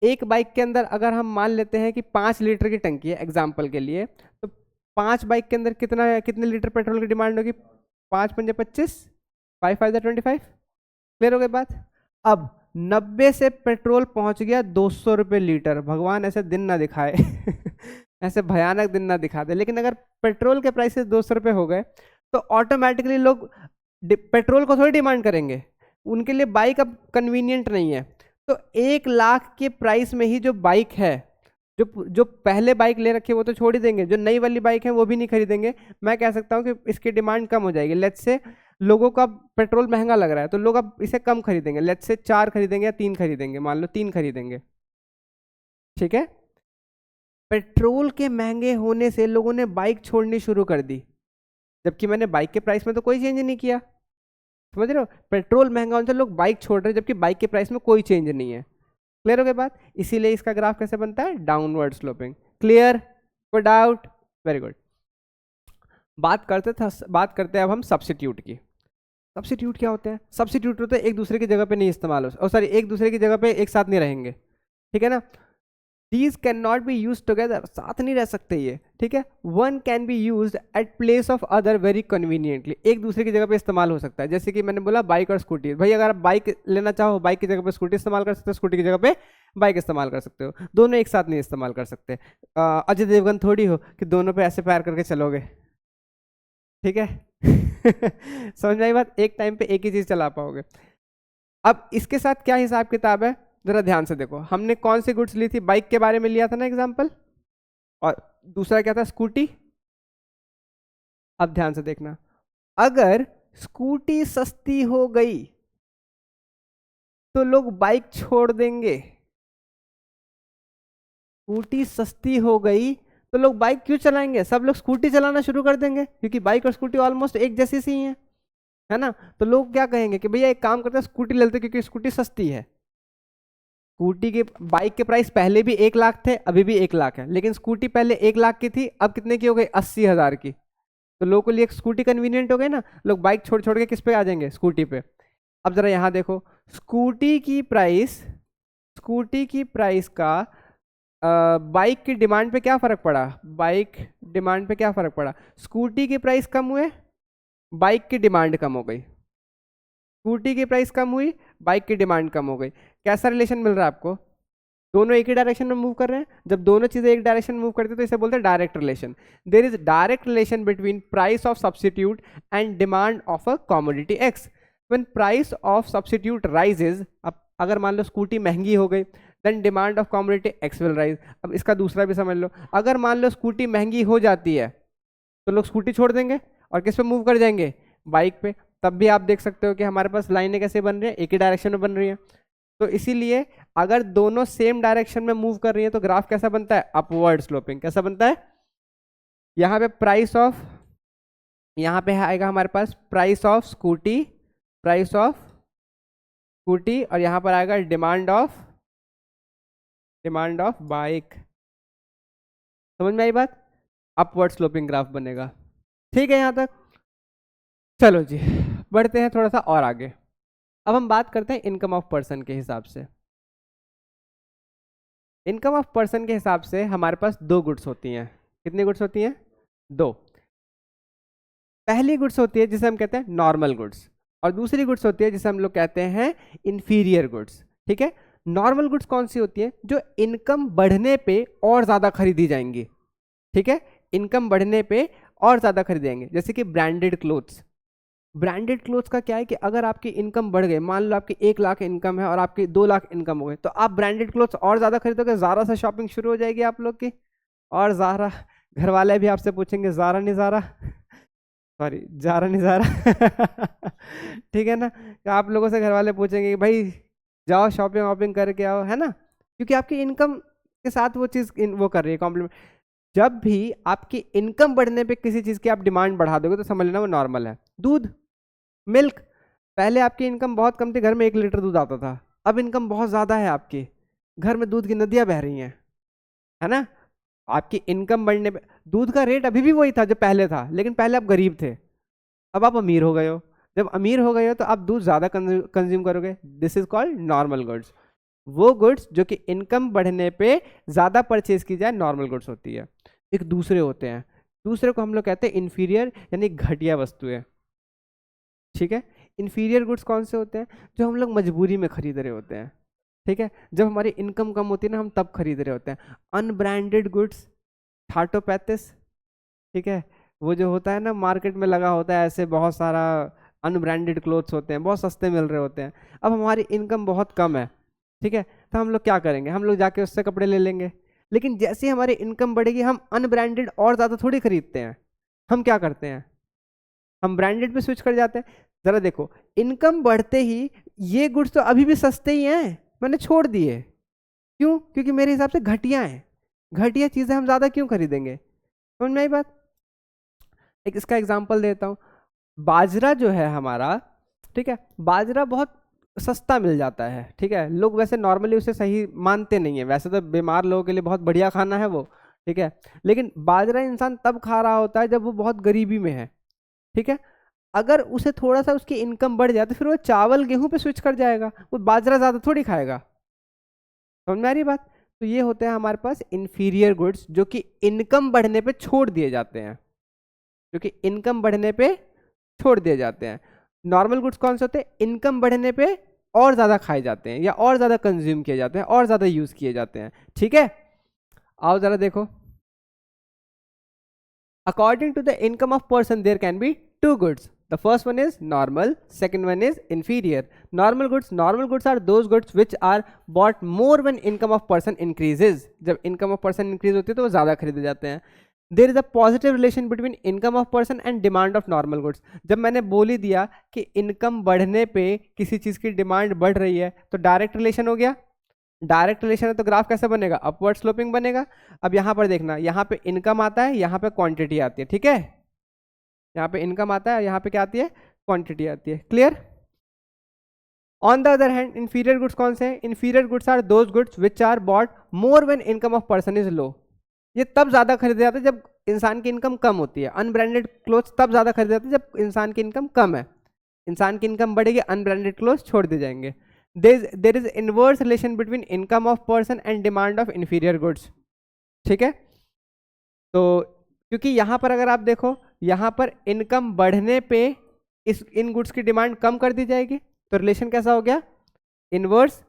एक बाइक के अंदर अगर हम मान लेते हैं कि 5 लीटर की टंकी है एग्जाम्पल के लिए, तो 5 बाइक के अंदर कितने लीटर पेट्रोल की डिमांड होगी, 5 पंजे 25, 5 5 25। क्लियर हो गई बात। अब 90 से पेट्रोल पहुंच गया 200 रुपये लीटर, भगवान ऐसे दिन ना दिखाए ऐसे भयानक दिन ना दिखा दे, लेकिन अगर पेट्रोल के प्राइसेस 200 रुपये हो गए तो ऑटोमेटिकली लोग पेट्रोल को थोड़ी डिमांड करेंगे, उनके लिए बाइक अब कन्वीनियंट नहीं है। तो 1 लाख के प्राइस में ही जो बाइक है, जो पहले बाइक ले रखे वो तो छोड़ ही देंगे, जो नई वाली बाइक है वो भी नहीं खरीदेंगे। मैं कह सकता हूँ कि इसकी डिमांड कम हो जाएगी। लेट्स से लोगों को अब पेट्रोल महंगा लग रहा है तो लोग अब इसे कम खरीदेंगे, लेट्स से 4 खरीदेंगे या 3 खरीदेंगे, मान लो 3 खरीदेंगे, ठीक है। पेट्रोल के महंगे होने से लोगों ने बाइक छोड़नी शुरू कर दी, जबकि मैंने बाइक के प्राइस में तो कोई चेंज नहीं किया। समझ रहे हो, पेट्रोल महंगा होने से लोग बाइक छोड़ रहे हैं जबकि बाइक के प्राइस में कोई चेंज नहीं है। क्लियर हो गई बात। इसीलिए इसका ग्राफ कैसे बनता है, डाउनवर्ड स्लोपिंग। क्लियर, कोई डाउट, वेरी गुड। बात करते हैं अब हम सब्स्टिट्यूट की। सब्स्टिट्यूट क्या होते हैं, सब्स्टिट्यूट होते हैं एक दूसरे की जगह पे नहीं इस्तेमाल हो, सॉरी एक दूसरे की जगह पे एक साथ नहीं रहेंगे, ठीक है ना। These cannot be used together, साथ नहीं रह सकते ये, ठीक है। One can be used at place of other very conveniently, एक दूसरे की जगह पे इस्तेमाल हो सकता है। जैसे कि मैंने बोला बाइक और स्कूटी, भाई अगर आप बाइक लेना चाहो बाइक की जगह पे स्कूटी इस्तेमाल कर सकते हो, स्कूटी की जगह पे बाइक इस्तेमाल कर सकते हो, दोनों एक साथ नहीं इस्तेमाल कर सकते। अजय देवगन थोड़ी हो कि दोनों पे ऐसे पैर करके चलोगे, ठीक है समझ में आई बात, एक टाइम पे एक ही चीज चला पाओगे। अब इसके साथ क्या हिसाब किताब है, जरा ध्यान से देखो। हमने कौन सी गुड्स ली थी, बाइक के बारे में लिया था ना एग्जांपल, और दूसरा क्या था, स्कूटी। अब ध्यान से देखना, अगर स्कूटी सस्ती हो गई तो लोग बाइक छोड़ देंगे। स्कूटी सस्ती हो गई तो लोग बाइक क्यों चलाएंगे, सब लोग स्कूटी चलाना शुरू कर देंगे, क्योंकि बाइक और स्कूटी ऑलमोस्ट एक जैसी सी है ना। तो लोग क्या कहेंगे कि भैया एक काम करते हैं स्कूटी लेते क्योंकि स्कूटी सस्ती है। स्कूटी के बाइक के प्राइस पहले भी 1 लाख थे, अभी भी 1 लाख है, लेकिन स्कूटी पहले 1 लाख की थी, अब कितने की हो गई, 80,000 की। तो लोगों के लिए स्कूटी कन्वीनियंट हो गई ना, लोग बाइक छोड़ छोड़ के किस पे आ जाएंगे, स्कूटी पे। अब जरा यहाँ देखो, स्कूटी की प्राइस का बाइक की डिमांड पे क्या फर्क पड़ा, बाइक डिमांड पे क्या फर्क पड़ा, स्कूटी की प्राइस कम हुए, बाइक की डिमांड कम हो गई। स्कूटी की प्राइस कम हुई, बाइक की डिमांड कम हो गई। कैसा रिलेशन मिल रहा है आपको, दोनों एक ही डायरेक्शन में मूव कर रहे हैं। जब दोनों चीजें एक डायरेक्शन में मूव करती है तो इसे बोलते हैं direct relation. There is direct relation between price of substitute and demand of a commodity X. When price of substitute rises, अब अगर मान लो स्कूटी महंगी हो गई, then demand of commodity X will rise. अब इसका दूसरा भी समझ लो, अगर मान लो स्कूटी महंगी हो जाती है तो लोग स्कूटी छोड़ देंगे और किस पे मूव कर जाएंगे, बाइक पे। तब भी आप देख सकते हो कि हमारे पास लाइनें कैसे बन रही हैं, एक ही डायरेक्शन में बन रही हैं। तो इसीलिए अगर दोनों सेम डायरेक्शन में मूव कर रही हैं तो ग्राफ कैसा बनता है, अपवर्ड स्लोपिंग। कैसा बनता है, यहाँ पे प्राइस ऑफ, यहाँ पे आएगा हमारे पास प्राइस ऑफ स्कूटी, और यहाँ पर आएगा डिमांड ऑफ बाइक। समझ में आई बात, अपवर्ड स्लोपिंग ग्राफ बनेगा, ठीक है यहाँ तक। चलो जी, बढ़ते हैं थोड़ा सा और आगे। अब हम बात करते हैं इनकम ऑफ पर्सन के हिसाब से। इनकम ऑफ पर्सन के हिसाब से हमारे पास दो गुड्स होती हैं। कितनी गुड्स होती हैं? दो। पहली गुड्स होती है जिसे हम कहते हैं नॉर्मल गुड्स, और दूसरी गुड्स होती है जिसे हम लोग कहते हैं इंफीरियर गुड्स। ठीक है। नॉर्मल गुड्स कौन सी होती है? जो इनकम बढ़ने पे और ज़्यादा खरीदी जाएंगी। ठीक है, इनकम बढ़ने पे और ज़्यादा खरीदी जाएंगे। जैसे कि ब्रांडेड क्लोथ्स। ब्रांडेड क्लोथ्स का क्या है कि अगर आपकी इनकम बढ़ गई, मान लो आपकी 1 लाख इनकम है और आपकी 2 लाख इनकम हो गई, तो आप ब्रांडेड क्लोथ्स और ज़्यादा खरीदोगे, ज़ारा से शॉपिंग शुरू हो जाएगी आप लोग की। और ज़ारा, घर वाले भी आपसे पूछेंगे ज़ारा नहीं ज़ारा, सॉरी ज़ारा नहीं ज़ारा ठीक है ना। तो आप लोगों से घर वाले पूछेंगे कि भाई जाओ शॉपिंग वॉपिंग करके आओ, है ना, क्योंकि आपकी इनकम के साथ वो चीज़ वो कर रही है कॉम्प्लीमेंट। जब भी आपकी इनकम बढ़ने पे किसी चीज़ की आप डिमांड बढ़ा दोगे तो समझ लेना वो नॉर्मल है। दूध, मिल्क, पहले आपकी इनकम बहुत कम थी, घर में 1 लीटर दूध आता था, अब इनकम बहुत ज़्यादा है आपकी, घर में दूध की नदियाँ बह रही हैं, है ना। आपकी इनकम बढ़ने पे दूध का रेट अभी भी वही था जो पहले था, लेकिन पहले आप गरीब थे, अब आप अमीर हो गए हो। जब अमीर हो गए हो तो आप दूध ज़्यादा कंज्यूम करोगे। This is called normal goods. वो गुड्स जो कि इनकम बढ़ने पे ज़्यादा परचेज की जाए, नॉर्मल गुड्स होती है। एक दूसरे होते हैं, दूसरे को हम लोग कहते हैं इन्फीरियर, यानी घटिया वस्तुएं। ठीक है। इन्फीरियर गुड्स कौन से होते हैं? जो हम लोग मजबूरी में खरीद रहे होते हैं। ठीक है, जब हमारी इनकम कम होती है ना, हम तब खरीद रहे होते हैं। अनब्रांडेड गुड्स, थाटोपैथिस। ठीक है, वो जो होता है ना मार्केट में लगा होता है ऐसे बहुत सारा अनब्रांडेड क्लोथ्स होते हैं, बहुत सस्ते मिल रहे होते हैं। अब हमारी इनकम बहुत कम है, ठीक है, तो हम लोग क्या करेंगे? हम लोग जाके उससे कपड़े ले लेंगे। लेकिन जैसे ही हमारी इनकम बढ़ेगी, हम अनब्रांडेड और ज़्यादा थोड़ी खरीदते हैं। हम क्या करते हैं? हम ब्रांडेड पे स्विच कर जाते हैं। ज़रा देखो, इनकम बढ़ते ही ये गुड्स तो अभी भी सस्ते ही हैं, मैंने छोड़ दिए। क्यों? क्योंकि मेरे हिसाब से घटिया हैं। घटिया चीज़ें हम ज़्यादा क्यों खरीदेंगे? समझ में आई बात? एक इसका एग्जांपल देता हूँ। बाजरा जो है हमारा, ठीक है, बाजरा बहुत सस्ता मिल जाता है। ठीक है, लोग वैसे नॉर्मली उसे सही मानते नहीं है, वैसे तो बीमार लोगों के लिए बहुत बढ़िया खाना है वो। ठीक है, लेकिन बाजरा इंसान तब खा रहा होता है जब वो बहुत गरीबी में है। ठीक है, अगर उसे थोड़ा सा उसकी इनकम बढ़ जाए तो फिर वो चावल गेहूं पे स्विच कर जाएगा, वो बाजरा ज़्यादा थोड़ी खाएगा। समझ में आ रही बात? तो ये होते हैं हमारे पास इंफीरियर गुड्स, जो कि इनकम बढ़ने पे छोड़ दिए जाते हैं, जो कि इनकम बढ़ने पे छोड़ दिए जाते हैं। नॉर्मल गुड्स कौन से होते हैं? इनकम बढ़ने पे और ज़्यादा खाए जाते हैं, या और ज़्यादा कंज्यूम किए जाते हैं, और ज़्यादा यूज़ किए जाते हैं। ठीक है, आओ ज़रा देखो। According to the income of person, there can be two goods. The first one is normal, second one is inferior. Normal goods are those goods which are bought more when income of person increases. जब income of person increase होती है तो वो ज़्यादा खरीदे जाते हैं। There is a positive relation between income of person and demand of normal goods. जब मैंने बोल ही दिया कि इनकम बढ़ने पे किसी चीज़ की डिमांड बढ़ रही है तो डायरेक्ट रिलेशन हो गया। डायरेक्ट रिलेशन है तो ग्राफ कैसे बनेगा? अपवर्ड स्लोपिंग बनेगा। अब यहाँ पर देखना, यहाँ पे इनकम आता है, यहाँ पे क्वांटिटी आती है। ठीक है, यहाँ पे इनकम आता है, यहाँ पे क्या आती है? क्वांटिटी आती है। Clear? On the other hand inferior goods कौन से हैं? Inferior goods are those goods which are bought more when income of person is low. ये तब ज्यादा खरीदे जाते हैं जब इंसान की इनकम कम होती है। अनब्रांडेड क्लोथ्स तब ज्यादा खरीदे जाते हैं जब इंसान की इनकम कम है। इंसान की इनकम बढ़ेगी, अनब्रांडेड क्लोथ्स छोड़ दिए जाएंगे। There is inverse relation between income of person and demand of inferior goods. ठीक है, तो क्योंकि यहाँ पर अगर आप देखो, यहाँ पर इनकम बढ़ने पे इन गुड्स की डिमांड कम कर दी जाएगी, तो रिलेशन कैसा हो गया? इनवर्स।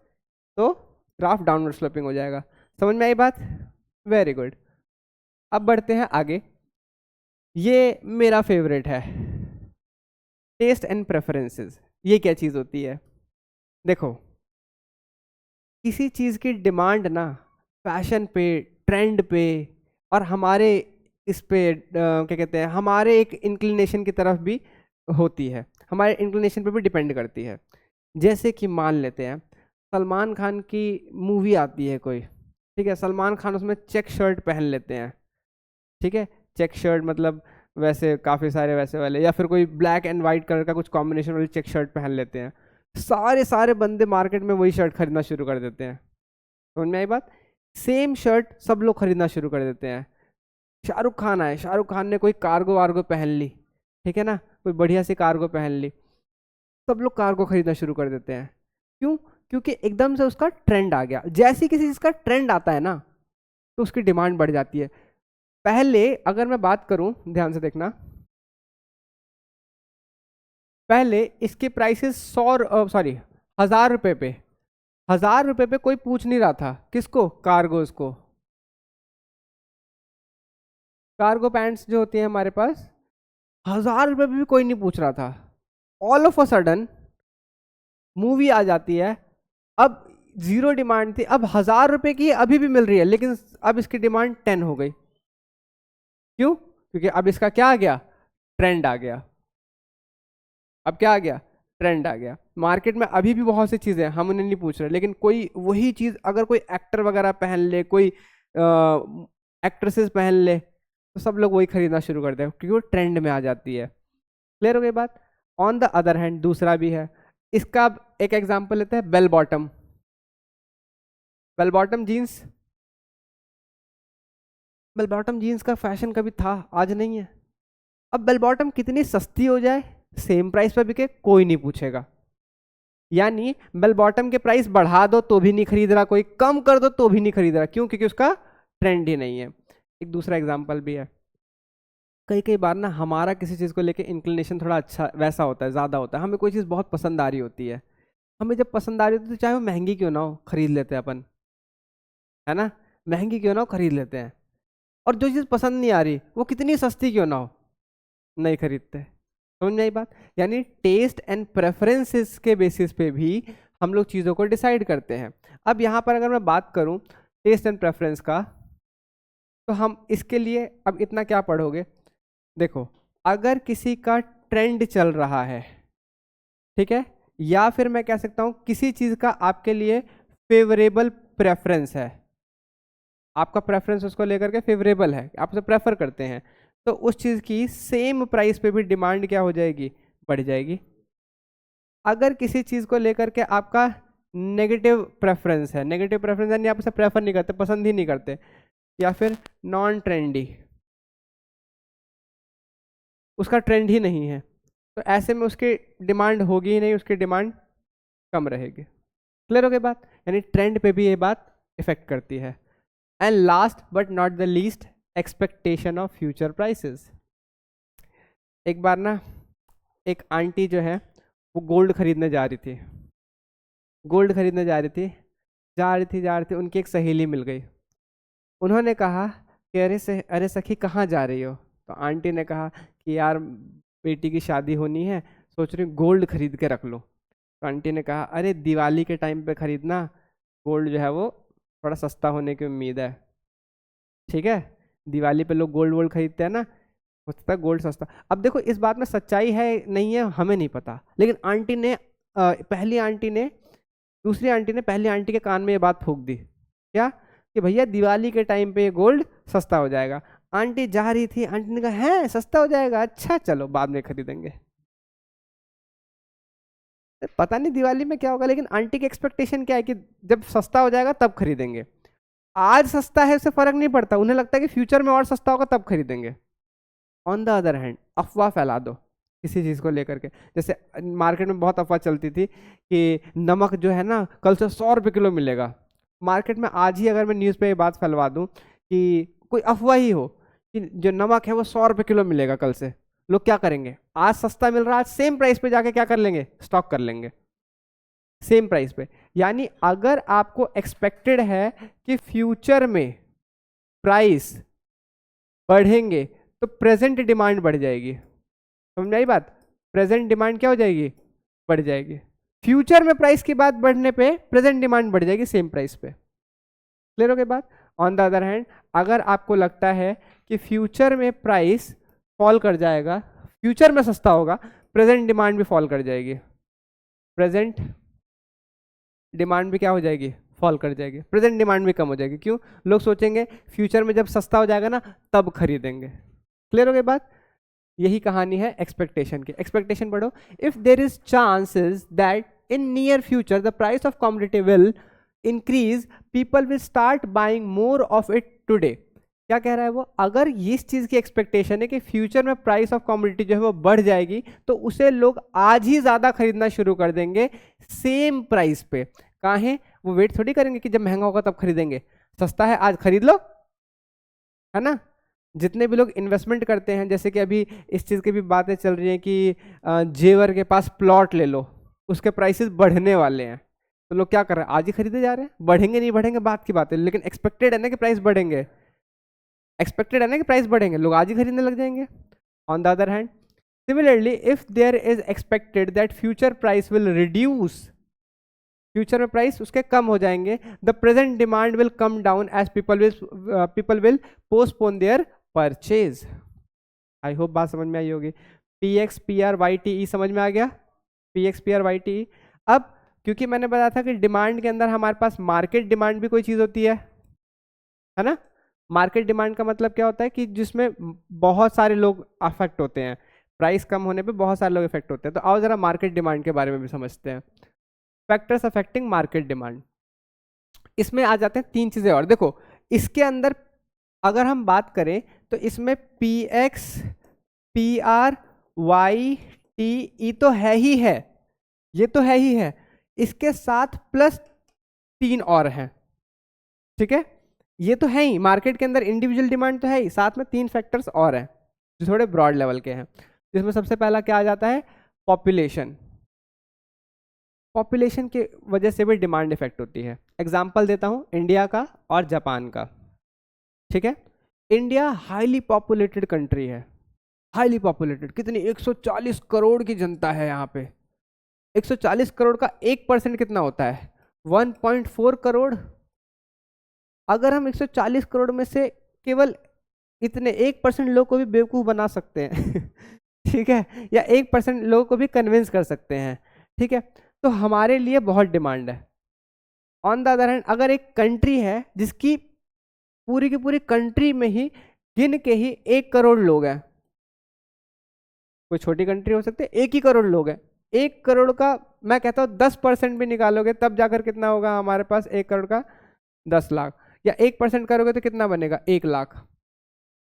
तो ग्राफ डाउनवर्ड स्लोपिंग हो जाएगा। समझ में आई बात? Very good. अब बढ़ते हैं आगे। ये मेरा फेवरेट है, टेस्ट एंड प्रेफरेंसेस। ये क्या चीज़ होती है? देखो, किसी चीज़ की डिमांड ना फैशन पे, ट्रेंड पे, और हमारे इस पे क्या कहते हैं, हमारे एक इंक्लिनेशन की तरफ भी होती है, हमारे इंक्लिनेशन पे भी डिपेंड करती है। जैसे कि मान लेते हैं सलमान खान की मूवी आती है कोई, ठीक है, सलमान खान उसमें चेक शर्ट पहन लेते हैं। ठीक है, चेक शर्ट मतलब वैसे काफ़ी सारे वैसे वाले, या फिर कोई ब्लैक एंड वाइट कलर का कुछ कॉम्बिनेशन वाली चेक शर्ट पहन लेते हैं। सारे बंदे मार्केट में वही शर्ट खरीदना शुरू कर देते हैं। समझ में आई बात? सेम शर्ट सब लोग खरीदना शुरू कर देते हैं। शाहरुख खान आए, शाहरुख खान ने कोई कार्गो वार्गो पहन ली, ठीक है ना, कोई बढ़िया सी कार्गो पहन ली, सब लोग कार्गो खरीदना शुरू कर देते हैं। क्यों? क्योंकि एकदम से उसका ट्रेंड आ गया। जैसे ही किसी चीज का ट्रेंड आता है ना, तो उसकी डिमांड बढ़ जाती है। पहले अगर मैं बात करूं, ध्यान से देखना, पहले इसके प्राइसेस 1000 रुपए पे, 1000 रुपए पे कोई पूछ नहीं रहा था। किसको? कार्गोज को। कार्गो पैंट्स जो होती है हमारे पास, 1000 रुपए पे भी कोई नहीं पूछ रहा था। All of a sudden movie आ जाती है, अब जीरो डिमांड थी, अब 1000 रुपए की अभी भी मिल रही है, लेकिन अब इसकी डिमांड 10 हो गई। क्यों? क्योंकि अब इसका क्या आ गया? ट्रेंड आ गया। अब क्या आ गया? ट्रेंड आ गया। मार्केट में अभी भी बहुत सी चीजें हम उन्हें नहीं पूछ रहे, लेकिन कोई वही चीज अगर कोई एक्टर वगैरह पहन ले, कोई एक्ट्रेसेस पहन ले, तो सब लोग वही खरीदना शुरू कर दें, क्योंकि वो ट्रेंड में आ जाती है। क्लियर हो गई बात? ऑन द अदर हैंड दूसरा भी है। इसका एक एग्जांपल लेते हैं, bell bottom. Bell bottom jeans, bell bottom jeans का फैशन कभी था, आज नहीं है। अब बेल बॉटम कितनी सस्ती हो जाए, सेम प्राइस पर बिके, कोई नहीं पूछेगा। यानी बेल बॉटम के प्राइस बढ़ा दो तो भी नहीं खरीद रहा कोई, कम कर दो तो भी नहीं खरीद रहा। क्यों? क्योंकि उसका ट्रेंड ही नहीं है। एक दूसरा एग्जांपल भी है, कई कई बार ना हमारा किसी चीज़ को लेके इंक्लिनेशन थोड़ा अच्छा वैसा होता है, ज़्यादा होता है। हमें कोई चीज़ बहुत पसंद आ रही होती है, हमें जब पसंद आ रही होती है तो चाहे वो महंगी क्यों ना हो, खरीद लेते हैं अपन, है ना? महंगी क्यों ना हो, खरीद लेते हैं। और जो चीज़ पसंद नहीं आ रही, वो कितनी सस्ती क्यों ना हो, नहीं खरीदते। समझ में आई बात? यानी टेस्ट एंड प्रेफरेंसेस के बेसिस पे भी हम लोग चीज़ों को डिसाइड करते हैं। अब यहाँ पर अगर मैं बात करूँ टेस्ट एंड प्रेफरेंस का, तो हम इसके लिए अब इतना क्या पढ़ोगे? देखो, अगर किसी का ट्रेंड चल रहा है, ठीक है, या फिर मैं कह सकता हूं किसी चीज का आपके लिए फेवरेबल प्रेफरेंस है, आपका प्रेफरेंस उसको लेकर के फेवरेबल है, आप उसे प्रेफर करते हैं, तो उस चीज की सेम प्राइस पे भी डिमांड क्या हो जाएगी? बढ़ जाएगी। अगर किसी चीज को लेकर के आपका नेगेटिव प्रेफरेंस है, नेगेटिव प्रेफरेंस यानी आप उसे प्रेफर नहीं करते, पसंद ही नहीं करते, या फिर नॉन ट्रेंडी, उसका ट्रेंड ही नहीं है, तो ऐसे में उसकी डिमांड होगी ही नहीं, उसकी डिमांड कम रहेगी। क्लियर हो गई बात? यानी ट्रेंड पे भी ये बात इफेक्ट करती है। And last but not the least, expectation of future prices. एक बार ना एक आंटी जो है वो गोल्ड खरीदने जा रही थी, गोल्ड खरीदने जा रही थी, जा रही थी, उनकी एक सहेली मिल गई। उन्होंने कहा कि अरे सखी कहाँ जा रही हो? तो आंटी ने कहा कि यार बेटी की शादी होनी है, सोच रही हूँ गोल्ड खरीद के रख लो। तो आंटी ने कहा अरे दिवाली के टाइम पे खरीदना, गोल्ड जो है वो थोड़ा सस्ता होने की उम्मीद है। ठीक है, दिवाली पे लोग गोल्ड वोल्ड खरीदते हैं ना, हो सकता है गोल्ड सस्ता। अब देखो इस बात में सच्चाई है नहीं है हमें नहीं पता, लेकिन आंटी ने पहली आंटी ने दूसरी आंटी ने पहली आंटी के कान में ये बात फूंक दी, क्या? कि भैया दिवाली के टाइम पे गोल्ड सस्ता हो जाएगा। आंटी जा रही थी, आंटी ने कहा है सस्ता हो जाएगा, अच्छा चलो बाद में खरीदेंगे। पता नहीं दिवाली में क्या होगा, लेकिन आंटी की एक्सपेक्टेशन क्या है कि जब सस्ता हो जाएगा तब खरीदेंगे। आज सस्ता है उससे फर्क नहीं पड़ता, उन्हें लगता है कि फ्यूचर में और सस्ता होगा तब खरीदेंगे। ऑन द अदर हैंड अफवाह फैला दो किसी चीज़ को लेकर के, जैसे मार्केट में बहुत अफवाह चलती थी कि नमक जो है ना कल से 100 रुपये किलो मिलेगा। मार्केट में आज ही अगर मैं न्यूज़ पे ये बात फैलवा दूं कि कोई अफवाह ही हो कि जो नमक है वो 100 रुपये किलो मिलेगा कल से, लोग क्या करेंगे? आज सस्ता मिल रहा है, आज सेम प्राइस पे जाके क्या कर लेंगे? स्टॉक कर लेंगे सेम प्राइस पे। यानी अगर आपको एक्सपेक्टेड है कि फ्यूचर में प्राइस बढ़ेंगे तो प्रेजेंट डिमांड बढ़ जाएगी। समझ में आई बात? प्रेजेंट डिमांड क्या हो जाएगी? बढ़ जाएगी। फ्यूचर में प्राइस की बात बढ़ने पे प्रेजेंट डिमांड बढ़ जाएगी सेम प्राइस पे। क्लियर हो गई बात? ऑन द अदर हैंड अगर आपको लगता है कि फ्यूचर में प्राइस फॉल कर जाएगा, फ्यूचर में सस्ता होगा, प्रेजेंट डिमांड भी फॉल कर जाएगी, प्रेजेंट डिमांड भी क्या हो जाएगी? फॉल कर जाएगी, प्रेजेंट डिमांड भी कम हो जाएगी। क्यों? लोग सोचेंगे फ्यूचर में जब सस्ता हो जाएगा ना तब खरीदेंगे। क्लियर हो गई बात? यही कहानी है एक्सपेक्टेशन की। एक्सपेक्टेशन पढ़ो, if there is chances that in near future the price of commodity will increase, people will start buying more of it today. क्या कह रहा है वो, अगर इस चीज की एक्सपेक्टेशन है कि फ्यूचर में प्राइस ऑफ कमोडिटी जो है वो बढ़ जाएगी तो उसे लोग आज ही ज्यादा खरीदना शुरू कर देंगे सेम प्राइस पे। काहे, वो वेट थोड़ी करेंगे कि जब महंगा होगा तब खरीदेंगे, सस्ता है आज खरीद लो, है ना। जितने भी लोग इन्वेस्टमेंट करते हैं, जैसे कि अभी इस चीज की भी बातें चल रही हैं कि जेवर के पास प्लॉट ले लो, उसके प्राइसेस बढ़ने वाले हैं, तो लोग क्या कर रहे हैं, आज ही खरीदे जा रहे हैं। बढ़ेंगे नहीं बढ़ेंगे बात की बात है, लेकिन एक्सपेक्टेड है ना कि प्राइस बढ़ेंगे, एक्सपेक्टेड है ना कि प्राइस बढ़ेंगे, लोग आज ही खरीदने लग जाएंगे। On the other hand similarly if there is expected that future price will reduce, future में प्राइस उसके कम हो जाएंगे, the present demand will come down as people will postpone their purchase. I hope बात समझ में आई होगी। P X P R Y T E समझ में आ गया, P X P R Y T E. अब क्योंकि मैंने बताया था कि डिमांड के अंदर हमारे पास मार्केट डिमांड भी कोई चीज होती है ना। मार्केट डिमांड का मतलब क्या होता है कि जिसमें बहुत सारे लोग अफेक्ट होते हैं, प्राइस कम होने पे बहुत सारे लोग इफेक्ट होते हैं। तो आओ जरा मार्केट डिमांड के बारे में भी समझते हैं। फैक्टर्स अफेक्टिंग मार्केट डिमांड, इसमें आ जाते हैं तीन चीजें और। देखो इसके अंदर अगर हम बात करें तो इसमें P X P R Y T E तो है ही है, ये तो है ही है, इसके साथ प्लस तीन और हैं, ठीक है। ये तो है ही, मार्केट के अंदर इंडिविजुअल डिमांड तो है ही, साथ में तीन फैक्टर्स और हैं जो थोड़े ब्रॉड लेवल के हैं। जिसमें सबसे पहला क्या आ जाता है, पॉपुलेशन। पॉपुलेशन की वजह से भी डिमांड इफेक्ट होती है। एग्जाम्पल देता हूं इंडिया का और जापान का, ठीक है। इंडिया हाईली पॉपुलेटेड कंट्री है, हाईली पॉपुलेटेड, कितनी 140 करोड़ की जनता है यहाँ पे। 140 करोड़ का 1% कितना होता है, 1.4 करोड़। अगर हम 140 करोड़ में से केवल इतने 1% लोग को भी बेवकूफ बना सकते हैं ठीक है, या 1% लोगों को भी कन्विंस कर सकते हैं, ठीक है, तो हमारे लिए बहुत डिमांड है। ऑन द अदर हैंड अगर एक कंट्री है जिसकी पूरी की पूरी कंट्री में ही गिन के ही 1 करोड़ लोग हैं, कोई छोटी कंट्री हो सकती है, 1 ही करोड़ लोग हैं, 1 करोड़ का मैं कहता हूँ 10% भी निकालोगे तब जाकर कितना होगा हमारे पास, 1 करोड़ का 10 लाख, या 1% करोगे तो कितना बनेगा, 1 लाख।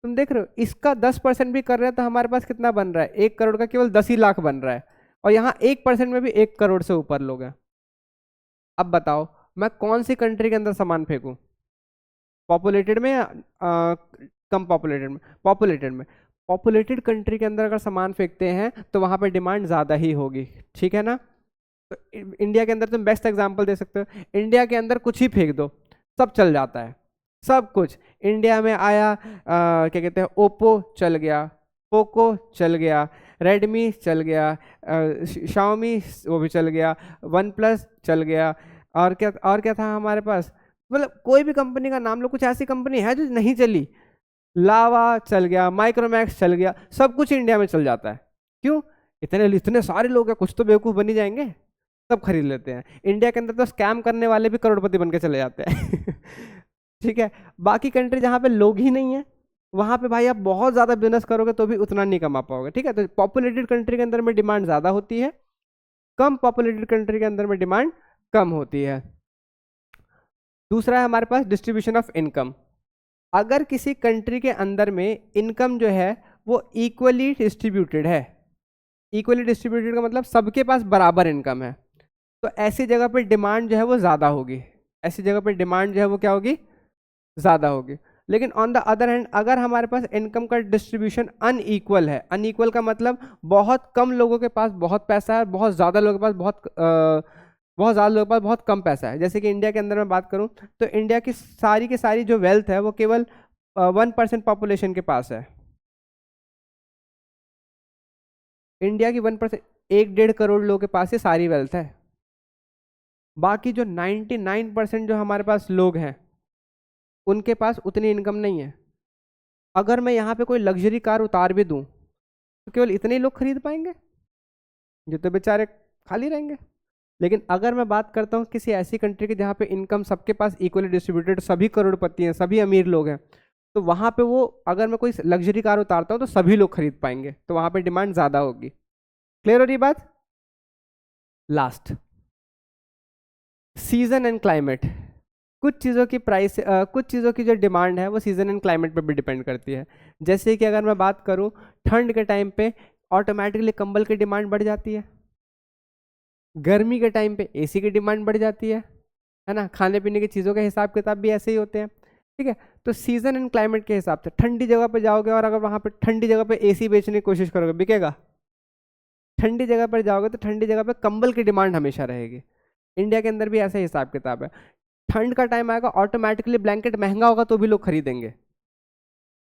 तुम देख रहे हो, इसका 10% भी कर रहे हैं तो हमारे पास कितना बन रहा है, 1 करोड़ का केवल 10 ही लाख बन रहा है, और यहाँ 1% में भी 1 करोड़ से ऊपर लोग हैं। अब बताओ मैं कौन सी कंट्री के अंदर सामान फेंकूं, पॉपुलेटेड में या कम पॉपुलेटेड में, पॉपुलेटेड में। पॉपुलेटेड कंट्री के अंदर अगर सामान फेंकते हैं तो वहां पर डिमांड ज़्यादा ही होगी, ठीक है ना। तो इंडिया के अंदर तुम बेस्ट एग्जांपल दे सकते हो, इंडिया के अंदर कुछ ही फेंक दो सब चल जाता है, सब कुछ। इंडिया में आया क्या कहते हैं, ओप्पो चल गया, पोको चल गया, रेडमी चल गया, शाओमी वो भी चल गया, वन प्लस चल गया, और क्या था हमारे पास, मतलब कोई भी कंपनी का नाम लो, कुछ ऐसी कंपनी है जो नहीं चली, लावा चल गया, माइक्रोमैक्स चल गया, सब कुछ इंडिया में चल जाता है। क्यों, इतने सारे लोग हैं, कुछ तो बेवकूफ़ बन ही जाएंगे, सब खरीद लेते हैं। इंडिया के अंदर तो स्कैम करने वाले भी करोड़पति बन के चले जाते हैं ठीक है। बाकी कंट्री जहाँ पे लोग ही नहीं है वहाँ पे भाई आप बहुत ज़्यादा बिजनेस करोगे तो भी उतना नहीं कमा पाओगे, ठीक है। तो पॉपुलेटेड कंट्री के अंदर में डिमांड ज़्यादा होती है, कम पॉपुलेटेड कंट्री के अंदर में डिमांड कम होती है। दूसरा है हमारे पास डिस्ट्रीब्यूशन ऑफ इनकम। अगर किसी कंट्री के अंदर में इनकम जो है वो इक्वली डिस्ट्रीब्यूटेड है, इक्वली डिस्ट्रीब्यूटेड का मतलब सबके पास बराबर इनकम है, तो ऐसी जगह पे डिमांड जो है वो ज़्यादा होगी, ऐसी जगह पे डिमांड जो है वो क्या होगी, ज़्यादा होगी। लेकिन ऑन द अदर हैंड अगर हमारे पास इनकम का डिस्ट्रीब्यूशन अनइक्वल है, अनइक्वल का मतलब बहुत कम लोगों के पास बहुत पैसा है, बहुत ज़्यादा लोगों के पास बहुत ज़्यादा लोगों के पास बहुत कम पैसा है। जैसे कि इंडिया के अंदर मैं बात करूं तो इंडिया की सारी जो वेल्थ है वो केवल 1% पॉपुलेशन के पास है। इंडिया की 1%, 1-1.5 करोड़ लोगों के पास ये सारी वेल्थ है। बाकी जो 99% जो हमारे पास लोग हैं उनके पास उतनी इनकम नहीं है। अगर मैं यहाँ पे कोई लग्जरी कार उतार भी दूँ तो केवल इतने ही लोग खरीद पाएंगे, जो तो बेचारे खाली रहेंगे। लेकिन अगर मैं बात करता हूँ किसी ऐसी कंट्री की जहाँ पे इनकम सबके पास इक्वली डिस्ट्रीब्यूटेड, सभी करोड़पति हैं, सभी अमीर लोग हैं, तो वहाँ पे वो अगर मैं कोई लग्जरी कार उतारता हूँ तो सभी लोग खरीद पाएंगे, तो वहाँ पे डिमांड ज़्यादा होगी। क्लियर हो रही बात। Last, season and climate. कुछ चीज़ों की प्राइस कुछ चीज़ों की जो डिमांड है वो सीजन एंड क्लाइमेट पे भी डिपेंड करती है। जैसे कि अगर मैं बात करूँ, ठंड के टाइम पे ऑटोमेटिकली कंबल की डिमांड बढ़ जाती है, गर्मी के टाइम पे एसी की डिमांड बढ़ जाती है ना। खाने पीने की चीज़ों के हिसाब किताब भी ऐसे ही होते हैं, ठीक है। तो सीजन एंड क्लाइमेट के हिसाब से ठंडी जगह पे जाओगे और अगर वहाँ पे ठंडी जगह पे एसी बेचने की कोशिश करोगे, बिकेगा? ठंडी जगह पर जाओगे तो ठंडी जगह पे कंबल की डिमांड हमेशा रहेगी। इंडिया के अंदर भी ऐसा हिसाब किताब है। ठंड का टाइम आएगा ऑटोमेटिकली ब्लैंकेट महंगा होगा तो भी लोग खरीदेंगे,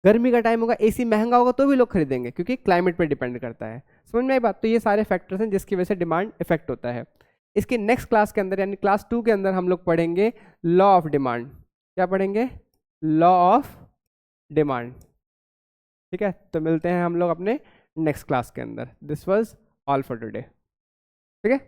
गर्मी का टाइम होगा एसी महंगा होगा तो भी लोग खरीदेंगे, क्योंकि क्लाइमेट पे डिपेंड करता है। समझ में आई बात? तो ये सारे फैक्टर्स हैं जिसकी वजह से डिमांड इफेक्ट होता है। इसके नेक्स्ट क्लास के अंदर यानी क्लास 2 के अंदर हम लोग पढ़ेंगे लॉ ऑफ डिमांड। क्या पढ़ेंगे? Law of demand. ठीक है, तो मिलते हैं हम लोग अपने नेक्स्ट क्लास के अंदर। This was all for today. ठीक है।